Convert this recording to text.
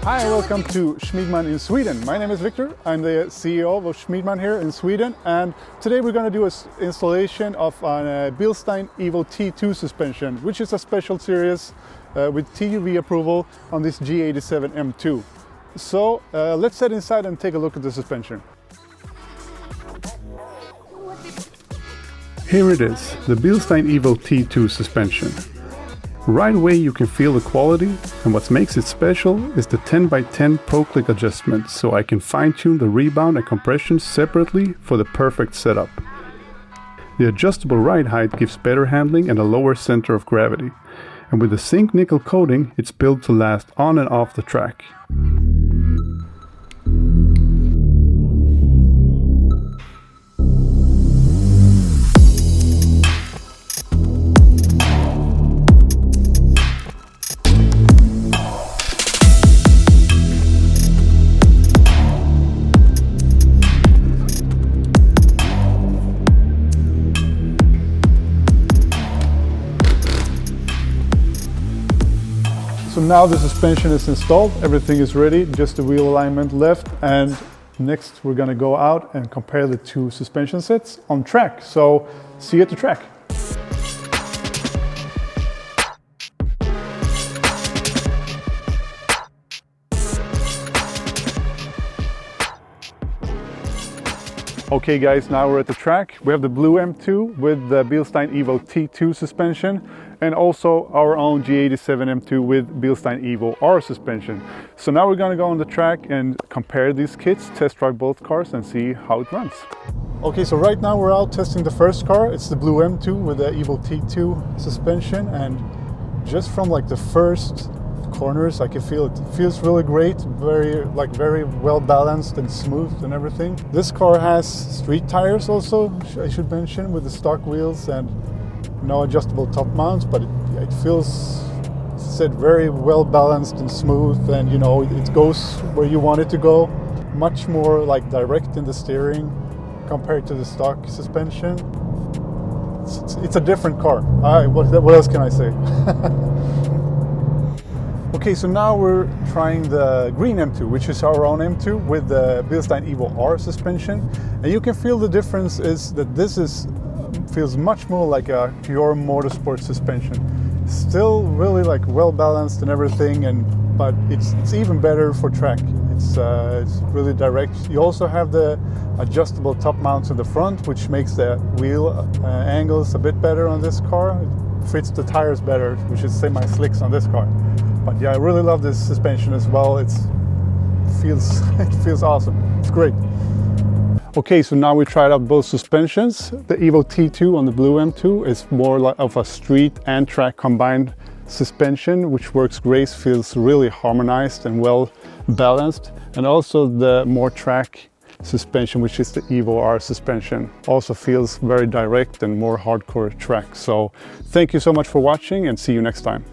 Hi and welcome to Schmiedmann in Sweden. My name is Viktor. I'm the CEO of Schmiedmann here in Sweden, and today we're going to do an installation of a Bilstein EVO T2 suspension, which is a special series with TUV approval on this G87 M2. So let's head inside and take a look at the suspension. Here it is, the Bilstein EVO T2 suspension. Right away you can feel the quality, and what makes it special is the 10x10 pro-click adjustment, so I can fine-tune the rebound and compression separately for the perfect setup. The adjustable ride height gives better handling and a lower center of gravity, and with the zinc nickel coating it's built to last on and off the track. So now the suspension is installed, everything is ready, just the wheel alignment left, and next we're going to go out and compare the two suspension sets on track. So see you at the track. Okay guys, now we're at the track. We have the blue M2 with the Bilstein EVO T2 suspension, and also our own G87 M2 with Bilstein EVO R suspension. So now we're going to go on the track and compare these kits, test drive both cars and see how it runs. Okay, so right now we're out testing the first car. It's the blue M2 with the EVO T2 suspension, and just from like the first corners I can feel it feels really great, very well balanced and smooth and everything. This car has street tires also, I should mention, with the stock wheels and no adjustable top mounts, but it feels, as I said, very well balanced and smooth, and you know, it goes where you want it to go. Much more like direct in the steering compared to the stock suspension. It's a different car. What else can I say? Okay, so now we're trying the green M2, which is our own M2 with the Bilstein EVO R suspension, and you can feel the difference is that feels much more like a pure motorsport suspension. Still really like well balanced and everything, but it's even better for track. It's really direct. You also have the adjustable top mounts in the front, which makes the wheel angles a bit better on this car. It fits the tires better, which is semi-slicks on this car. But yeah, I really love this suspension as well. It feels awesome. It's great. Okay, so now we tried out both suspensions. The EVO T2 on the blue M2 is more like of a street and track combined suspension, which works great, feels really harmonized and well balanced. And also the more track suspension, which is the EVO R suspension, also feels very direct and more hardcore track. So thank you so much for watching, and see you next time.